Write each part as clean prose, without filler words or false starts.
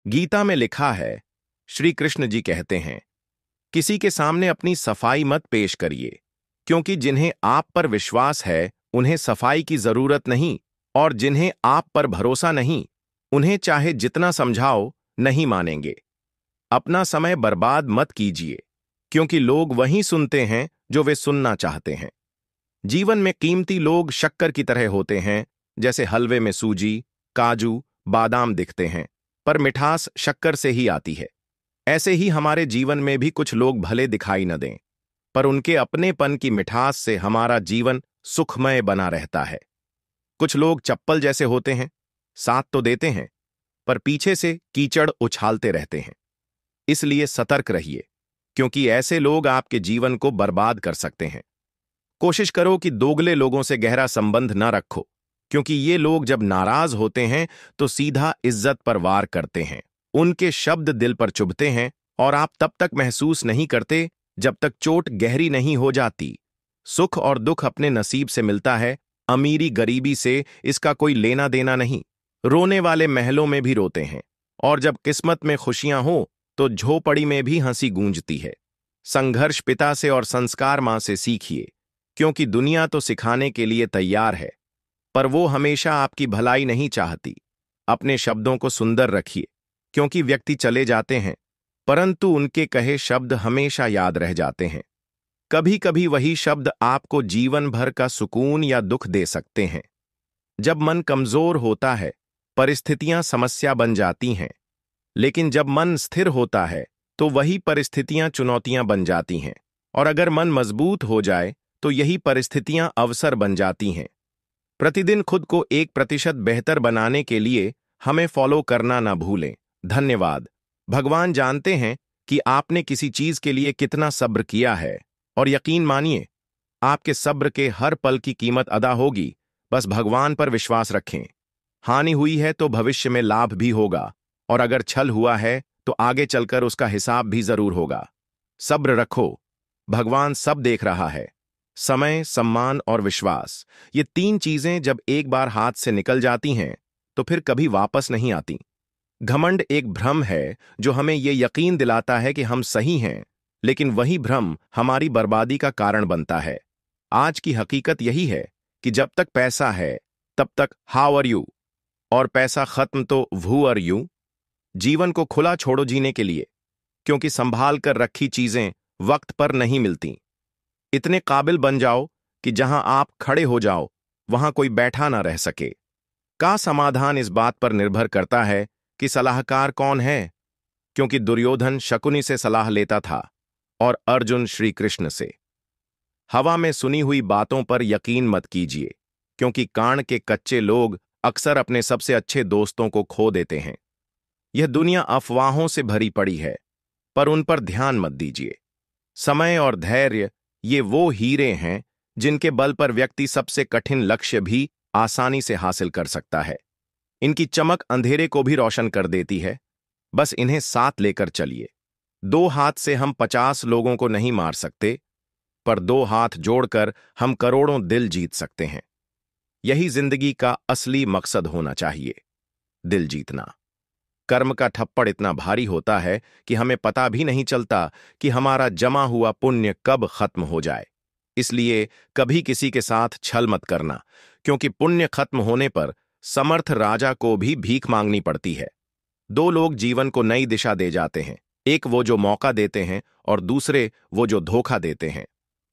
गीता में लिखा है, श्री कृष्ण जी कहते हैं, किसी के सामने अपनी सफाई मत पेश करिए, क्योंकि जिन्हें आप पर विश्वास है उन्हें सफाई की जरूरत नहीं, और जिन्हें आप पर भरोसा नहीं उन्हें चाहे जितना समझाओ नहीं मानेंगे। अपना समय बर्बाद मत कीजिए, क्योंकि लोग वही सुनते हैं जो वे सुनना चाहते हैं। जीवन में कीमती लोग शक्कर की तरह होते हैं, जैसे हलवे में सूजी, काजू, बादाम दिखते हैं, पर मिठास शक्कर से ही आती है। ऐसे ही हमारे जीवन में भी कुछ लोग भले दिखाई न दें, पर उनके अपनेपन की मिठास से हमारा जीवन सुखमय बना रहता है। कुछ लोग चप्पल जैसे होते हैं, साथ तो देते हैं, पर पीछे से कीचड़ उछालते रहते हैं। इसलिए सतर्क रहिए, क्योंकि ऐसे लोग आपके जीवन को बर्बाद कर सकते हैं। कोशिश करो कि दोगले लोगों से गहरा संबंध न रखो, क्योंकि ये लोग जब नाराज होते हैं तो सीधा इज्जत पर वार करते हैं। उनके शब्द दिल पर चुभते हैं और आप तब तक महसूस नहीं करते जब तक चोट गहरी नहीं हो जाती। सुख और दुख अपने नसीब से मिलता है, अमीरी गरीबी से इसका कोई लेना देना नहीं। रोने वाले महलों में भी रोते हैं, और जब किस्मत में खुशियां हो तो झोपड़ी में भी हंसी गूंजती है। संघर्ष पिता से और संस्कार मां से सीखिए, क्योंकि दुनिया तो सिखाने के लिए तैयार है, पर वो हमेशा आपकी भलाई नहीं चाहती। अपने शब्दों को सुंदर रखिए, क्योंकि व्यक्ति चले जाते हैं, परंतु उनके कहे शब्द हमेशा याद रह जाते हैं। कभी कभी वही शब्द आपको जीवन भर का सुकून या दुख दे सकते हैं। जब मन कमजोर होता है, परिस्थितियां समस्या बन जाती हैं, लेकिन जब मन स्थिर होता है तो वही परिस्थितियां चुनौतियां बन जाती हैं, और अगर मन मजबूत हो जाए तो यही परिस्थितियां अवसर बन जाती हैं। प्रतिदिन खुद को 1% बेहतर बनाने के लिए हमें फॉलो करना ना भूलें। धन्यवाद। भगवान जानते हैं कि आपने किसी चीज के लिए कितना सब्र किया है, और यकीन मानिए, आपके सब्र के हर पल की कीमत अदा होगी। बस भगवान पर विश्वास रखें। हानि हुई है तो भविष्य में लाभ भी होगा, और अगर छल हुआ है तो आगे चलकर उसका हिसाब भी जरूर होगा। सब्र रखो, भगवान सब देख रहा है। समय, सम्मान और विश्वास, ये 3 चीजें जब एक बार हाथ से निकल जाती हैं तो फिर कभी वापस नहीं आती। घमंड एक भ्रम है जो हमें ये यकीन दिलाता है कि हम सही हैं, लेकिन वही भ्रम हमारी बर्बादी का कारण बनता है। आज की हकीकत यही है कि जब तक पैसा है तब तक हाउ आर यू, और पैसा खत्म तो वू आर यू। जीवन को खुला छोड़ो जीने के लिए, क्योंकि संभाल कर रखी चीजें वक्त पर नहीं मिलती। इतने काबिल बन जाओ कि जहां आप खड़े हो जाओ वहां कोई बैठा ना रह सके। का समाधान इस बात पर निर्भर करता है कि सलाहकार कौन है, क्योंकि दुर्योधन शकुनी से सलाह लेता था और अर्जुन श्री कृष्ण से। हवा में सुनी हुई बातों पर यकीन मत कीजिए, क्योंकि कान के कच्चे लोग अक्सर अपने सबसे अच्छे दोस्तों को खो देते हैं। यह दुनिया अफवाहों से भरी पड़ी है, पर उन पर ध्यान मत दीजिए। समय और धैर्य, ये वो हीरे हैं जिनके बल पर व्यक्ति सबसे कठिन लक्ष्य भी आसानी से हासिल कर सकता है। इनकी चमक अंधेरे को भी रोशन कर देती है। बस इन्हें साथ लेकर चलिए। 2 हाथ से हम 50 लोगों को नहीं मार सकते, पर 2 हाथ जोड़कर हम करोड़ों दिल जीत सकते हैं। यही जिंदगी का असली मकसद होना चाहिए, दिल जीतना। कर्म का ठप्पड़ इतना भारी होता है कि हमें पता भी नहीं चलता कि हमारा जमा हुआ पुण्य कब खत्म हो जाए। इसलिए कभी किसी के साथ छल मत करना, क्योंकि पुण्य खत्म होने पर समर्थ राजा को भी भीख मांगनी पड़ती है। 2 लोग जीवन को नई दिशा दे जाते हैं, एक वो जो मौका देते हैं और दूसरे वो जो धोखा देते हैं।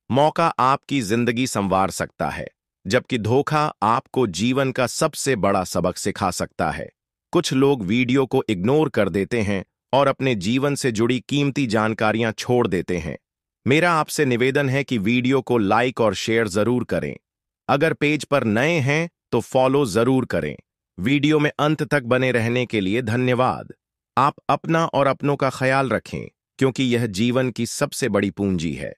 मौका आपकी जिंदगी संवार सकता है, जबकि धोखा आपको जीवन का सबसे बड़ा सबक सिखा सकता है। कुछ लोग वीडियो को इग्नोर कर देते हैं और अपने जीवन से जुड़ी कीमती जानकारियां छोड़ देते हैं। मेरा आपसे निवेदन है कि वीडियो को लाइक और शेयर जरूर करें। अगर पेज पर नए हैं तो फॉलो जरूर करें। वीडियो में अंत तक बने रहने के लिए धन्यवाद। आप अपना और अपनों का ख्याल रखें, क्योंकि यह जीवन की सबसे बड़ी पूंजी है।